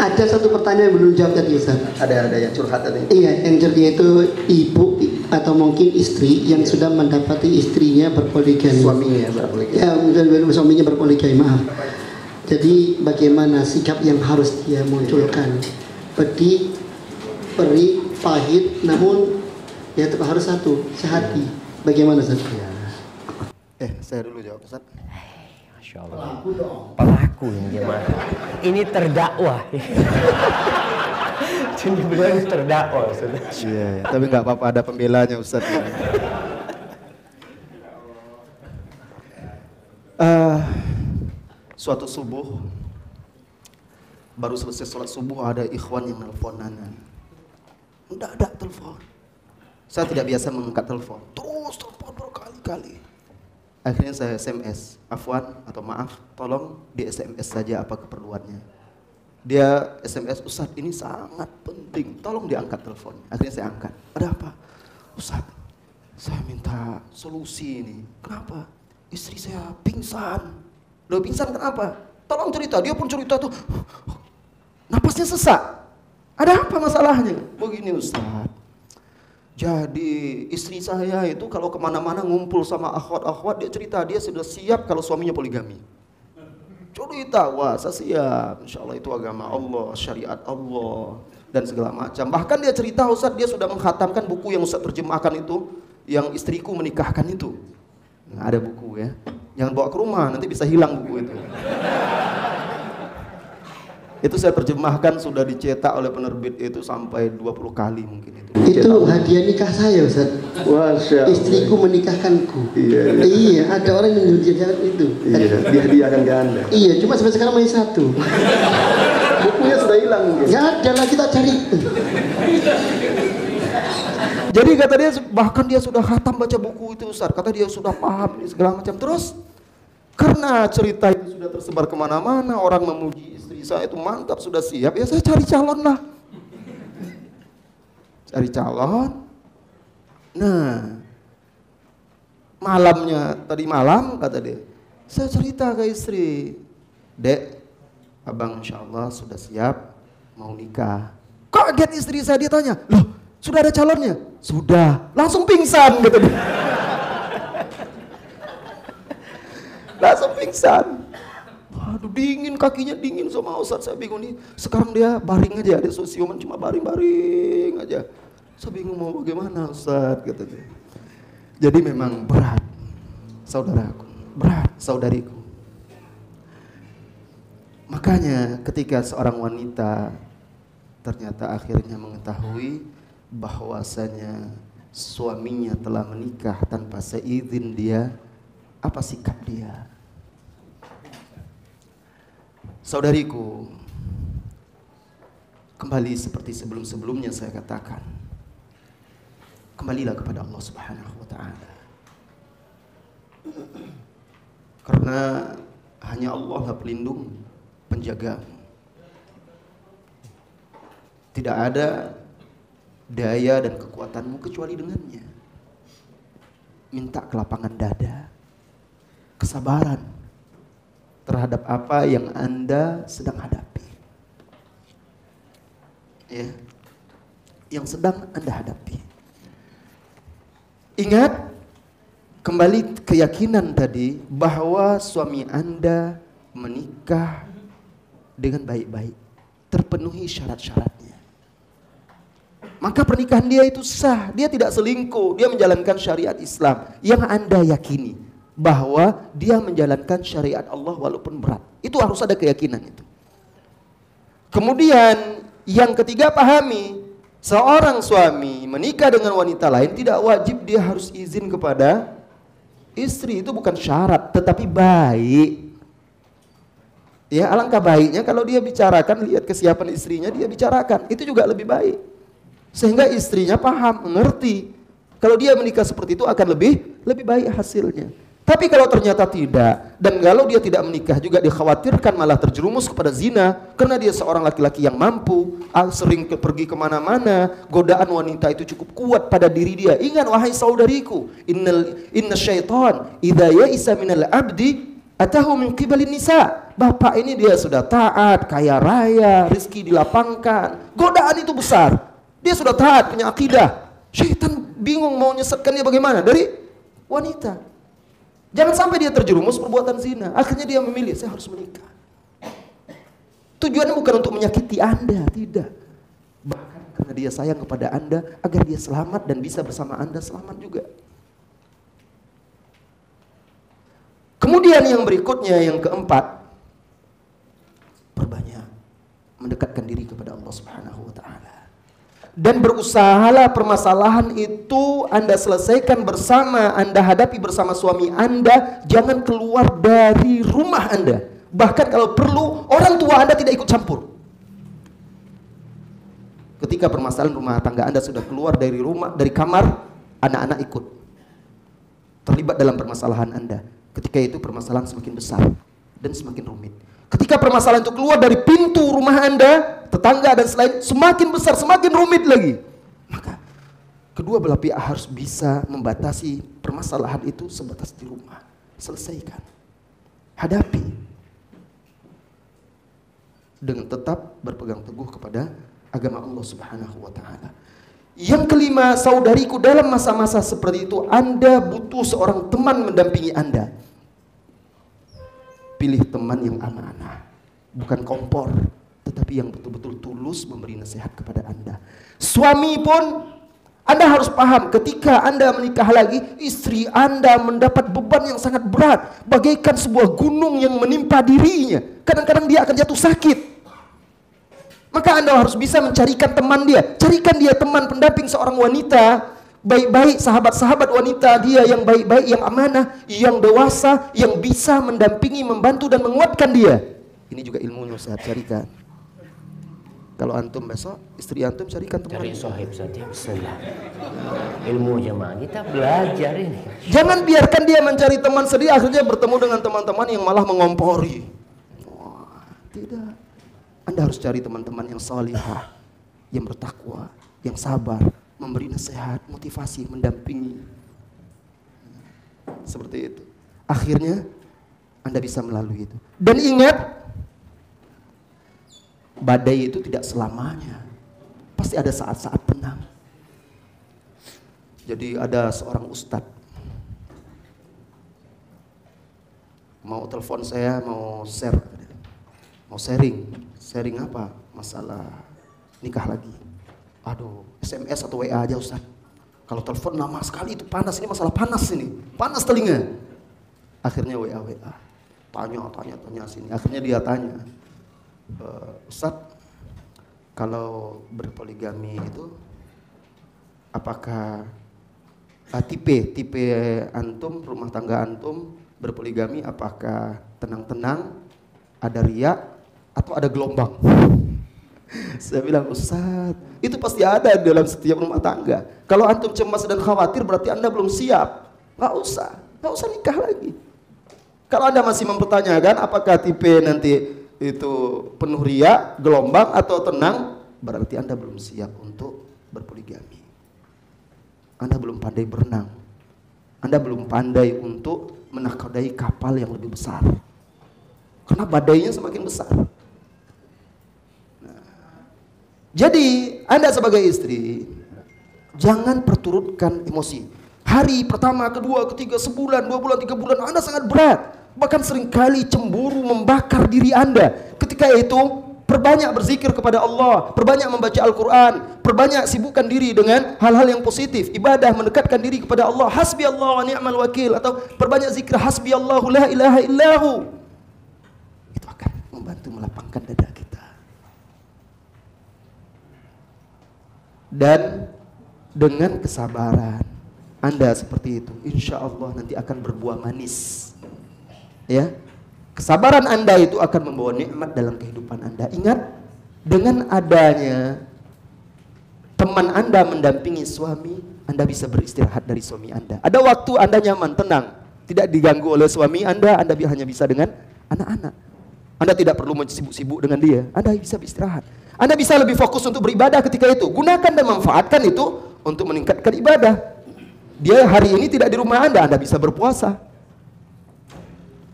Ada satu pertanyaan yang belum jawab tadi, Ustaz. Ada yang curhat tadi. Iya, yang curhat itu ibu atau mungkin istri yang sudah mendapati istrinya berpoligami. Suaminya berpoligami. Ya, mungkin suaminya berpoligami, maaf. Jadi bagaimana sikap yang harus dia munculkan? Pedih, perih, pahit, namun ya tetap harus satu, sehati. Bagaimana, Ustaz? Saya dulu jawab, Ustaz. Masya Allah. Pelaku yang dia mah. Ini terdakwa. Jadi bukan terdakwa, Ustaz. Iya, tapi nggak apa-apa, ada pembelanya, Ustaz. Suatu subuh, baru selesai sholat subuh, ada ikhwan yang nelfonan. Mendadak telepon. Saya tidak biasa mengangkat telepon. Terus telepon berkali-kali. Akhirnya saya SMS, afwan atau maaf, tolong di SMS saja apa keperluannya. Dia SMS, Ustaz ini sangat penting, tolong diangkat teleponnya. Akhirnya saya angkat. Ada apa? Ustaz, saya minta solusi ini. Kenapa? Istri saya pingsan. Loh, pingsan kenapa? Tolong cerita. Dia pun cerita tuh, napasnya sesak. Ada apa masalahnya? Begini Ustaz, jadi istri saya itu kalau kemana-mana ngumpul sama akhwat-akhwat, dia cerita dia sudah siap kalau suaminya poligami. Cerita, wah saya siap, insya Allah itu agama Allah, syariat Allah dan segala macam. Bahkan dia cerita, Ustaz dia sudah menghatamkan buku yang Ustaz terjemahkan itu, yang istriku menikahkan itu. Nah, ada buku ya, jangan bawa ke rumah nanti bisa hilang buku itu. Itu saya terjemahkan, sudah dicetak oleh penerbit itu sampai 20 kali mungkin itu. Itu hadiah nikah saya, Ustaz. Istriku menikahkanku. Iya, ada orang yang menjadikan itu. Iya, dihadiahkan ke Anda. Iya, cuma sampai sekarang masih satu. Bukunya sudah hilang mungkin. Nggak ada lah, kita cari. Jadi kata dia, bahkan dia sudah khatam baca buku itu, Ustaz. Kata dia sudah paham segala macam. Terus karena cerita itu sudah tersebar kemana-mana, orang memuji istri saya itu mantap, sudah siap, ya saya cari calon lah. Cari calon. Nah, malamnya, tadi malam kata dia, saya cerita ke istri, Dek, abang insya Allah sudah siap mau nikah. Kaget istri saya, dia tanya, loh sudah ada calonnya? Sudah, langsung pingsan gitu dia. Langsung pingsan. Waduh, dingin, kakinya dingin sama Ustaz. Saya bingung nih. Sekarang dia baring aja, dia sosioman cuma baring-baring aja. Saya bingung mau bagaimana Ustaz, kata dia. Jadi memang berat, saudaraku, berat saudariku. Makanya ketika seorang wanita ternyata akhirnya mengetahui bahwasanya suaminya telah menikah tanpa seizin dia, apa sikap dia? Saudariku, kembali seperti sebelum-sebelumnya saya katakan, kembalilah kepada Allah Subhanahu wa Ta'ala. Karena hanya Allah lah pelindung, penjaga. Tidak ada daya dan kekuatanmu kecuali dengannya. Minta kelapangan dada, kesabaran terhadap apa yang Anda sedang hadapi, ya, yang sedang Anda hadapi. Ingat kembali keyakinan tadi bahwa suami Anda menikah dengan baik-baik, terpenuhi syarat-syaratnya, maka pernikahan dia itu sah. Dia tidak selingkuh, dia menjalankan syariat Islam yang Anda yakini bahwa dia menjalankan syariat Allah walaupun berat. Itu harus ada keyakinan itu. Kemudian yang ketiga, pahami, seorang suami menikah dengan wanita lain tidak wajib dia harus izin kepada istri. Itu bukan syarat, tetapi baik. Ya, alangkah baiknya kalau dia bicarakan, lihat kesiapan istrinya, dia bicarakan. Itu juga lebih baik. Sehingga istrinya paham, mengerti. Kalau dia menikah seperti itu akan lebih baik hasilnya. Tapi kalau ternyata tidak, dan kalau dia tidak menikah juga dikhawatirkan malah terjerumus kepada zina, karena dia seorang laki-laki yang mampu, sering pergi kemana-mana, godaan wanita itu cukup kuat pada diri dia. Ingat wahai saudariku, inna syaitan idza ya'isa minal abdi Atahu min qibalin nisa. Bapak ini dia sudah taat, kaya raya, rezeki dilapangkan. Godaan itu besar. Dia sudah taat, punya akidah. Syaitan bingung mau nyesatkan dia bagaimana? Dari wanita. Jangan sampai dia terjerumus perbuatan zina. Akhirnya dia memilih, saya harus menikah. Tujuannya bukan untuk menyakiti Anda, tidak. Bahkan karena dia sayang kepada Anda, agar dia selamat dan bisa bersama Anda selamat juga. Kemudian yang berikutnya, yang keempat, perbanyak mendekatkan diri kepada Allah Subhanahu wa taala. Dan berusahalah permasalahan itu Anda selesaikan bersama, Anda hadapi bersama suami Anda, jangan keluar dari rumah Anda. Bahkan kalau perlu, orang tua Anda tidak ikut campur. Ketika permasalahan rumah tangga Anda sudah keluar dari rumah, dari kamar, anak-anak ikut terlibat dalam permasalahan Anda. Ketika itu permasalahan semakin besar dan semakin rumit. Ketika permasalahan itu keluar dari pintu rumah Anda, tetangga dan selain, semakin besar, semakin rumit lagi. Maka kedua belah pihak harus bisa membatasi permasalahan itu sebatas di rumah. Selesaikan. Hadapi. Dengan tetap berpegang teguh kepada agama Allah Subhanahu wa taala. Yang kelima, saudariku, dalam masa-masa seperti itu Anda butuh seorang teman mendampingi Anda. Pilih teman yang amanah, bukan kompor, tetapi yang betul-betul tulus memberi nasihat kepada Anda. Suami pun Anda harus paham, ketika Anda menikah lagi, istri Anda mendapat beban yang sangat berat, bagaikan sebuah gunung yang menimpa dirinya. Kadang-kadang dia akan jatuh sakit. Maka Anda harus bisa mencarikan teman dia. Carikan dia teman pendamping seorang wanita baik-baik, sahabat-sahabat wanita dia yang baik-baik, yang amanah, yang dewasa, yang bisa mendampingi, membantu dan menguatkan dia. Ini juga ilmunya Ustaz, carikan. Kalau antum besok, istri antum carikan teman. Cari sohib saja, bismillah. Ilmu jemaah kita belajar ini. Jangan biarkan dia mencari teman sedih, akhirnya bertemu dengan teman-teman yang malah mengompori. Wah, tidak. Anda harus cari teman-teman yang salihah, yang bertakwa, yang sabar, memberi nasihat, motivasi, mendampingi. Seperti itu. Akhirnya Anda bisa melalui itu. Dan ingat, badai itu tidak selamanya. Pasti ada saat-saat tenang. Jadi ada seorang ustadz mau telepon saya, mau share, mau sharing apa? Masalah nikah lagi. Aduh, SMS atau WA aja Ustaz. Kalau telepon lama sekali itu panas, ini masalah panas ini. Panas telinga. Akhirnya WA. Tanya sini. Akhirnya dia tanya, Ustaz, kalau berpoligami itu apakah tipe antum, rumah tangga antum berpoligami apakah tenang-tenang, ada riak atau ada gelombang? Saya bilang, Ustaz, itu pasti ada dalam setiap rumah tangga. Kalau antum cemas dan khawatir berarti Anda belum siap. Nggak usah nikah lagi. Kalau Anda masih mempertanyakan apakah tipe nanti itu penuh riak, gelombang atau tenang, berarti Anda belum siap untuk berpoligami. Anda belum pandai berenang. Anda belum pandai untuk menakodai kapal yang lebih besar. Karena badainya semakin besar. Jadi Anda sebagai istri jangan perturutkan emosi. Hari pertama, kedua, ketiga, sebulan, 2 bulan, 3 bulan Anda sangat berat. Bahkan seringkali cemburu membakar diri Anda. Ketika itu perbanyak berzikir kepada Allah, perbanyak membaca Al-Quran, perbanyak sibukkan diri dengan hal-hal yang positif, ibadah, mendekatkan diri kepada Allah. Hasbi Allah wa ni'mal wakil, atau perbanyak zikir hasbi Allahu la ilaha illahu. Itu akan membantu melapangkan dada kita. Dan dengan kesabaran Anda seperti itu, insya Allah nanti akan berbuah manis. Ya, kesabaran Anda itu akan membawa nikmat dalam kehidupan Anda. Ingat, dengan adanya teman Anda mendampingi suami, Anda bisa beristirahat dari suami Anda. Ada waktu Anda nyaman, tenang, tidak diganggu oleh suami Anda hanya bisa dengan anak-anak. Anda tidak perlu sibuk-sibuk dengan dia. Anda bisa beristirahat. Anda bisa lebih fokus untuk beribadah ketika itu. Gunakan dan manfaatkan itu untuk meningkatkan ibadah. Dia hari ini tidak di rumah Anda bisa berpuasa.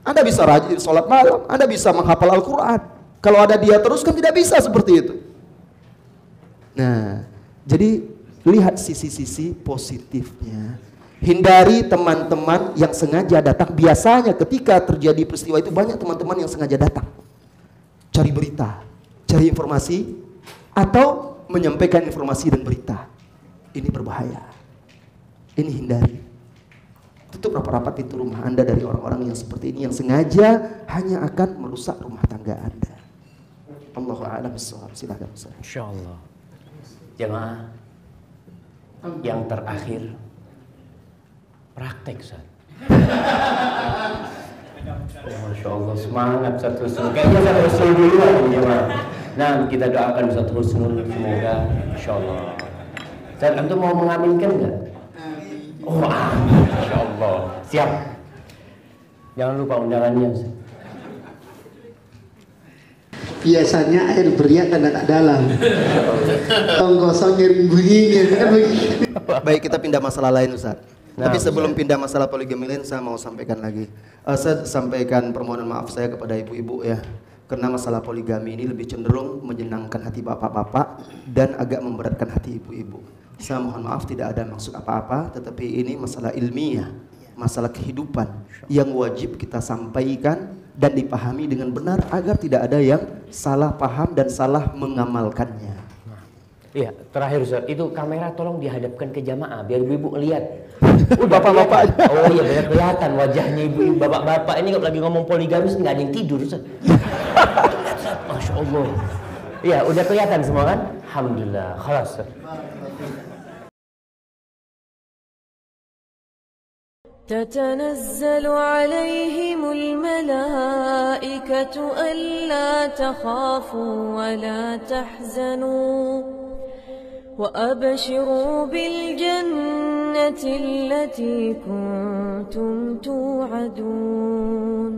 Anda bisa rajin sholat malam, Anda bisa menghafal Al-Quran. Kalau ada dia terus kan tidak bisa seperti itu. Nah, jadi lihat sisi-sisi positifnya. Hindari teman-teman yang sengaja datang. Biasanya ketika terjadi peristiwa itu banyak teman-teman yang sengaja datang, cari berita, cari informasi, atau menyampaikan informasi dan berita. Ini berbahaya. Ini hindari. Tutup rapat-rapat pintu rumah Anda dari orang-orang yang seperti ini, yang sengaja hanya akan merusak rumah tangga Anda. Allahu a'lam bishawab. Silakan Ustaz. Insyaallah. Jemaah yang terakhir, praktek, Ustaz. Masya Allah, semangat satu Husnul. Kayaknya satu Husnul duluan jemaah. Nah, kita doakan satu Husnul, semoga Insya Allah. Ustaz, antum mau mengaminkan nggak? Oh, Masya Allah. Siap. Jangan lupa undangannya, Ustaz. Biasanya air beriak kan agak dalam. Tong kosong ngiring bunyinya kan begitu. Baik, kita pindah masalah lain Ustaz. Nah, Tapi sebelum pindah masalah poligami lain, saya mau sampaikan lagi. Saya sampaikan permohonan maaf saya kepada ibu-ibu ya. Karena masalah poligami ini lebih cenderung menyenangkan hati bapak-bapak dan agak memberatkan hati ibu-ibu. Saya mohon maaf, tidak ada maksud apa-apa, tetapi ini masalah ilmiah, masalah kehidupan yang wajib kita sampaikan dan dipahami dengan benar agar tidak ada yang salah paham dan salah mengamalkannya. Iya, terakhir Ustaz, itu kamera tolong dihadapkan ke jamaah biar ibu-ibu lihat. Bapak-bapak. Oh iya, biar kelihatan wajahnya ibu-ibu, bapak-bapak ini kalau lagi ngomong poligamis nggak ada yang tidur Ustaz. Masya Allah. Iya, udah kelihatan semua kan? Alhamdulillah. Khalas Ustaz. تتنزل عليهم الملائكة ألا تخافوا ولا تحزنوا وأبشروا بالجنة التي كنتم توعدون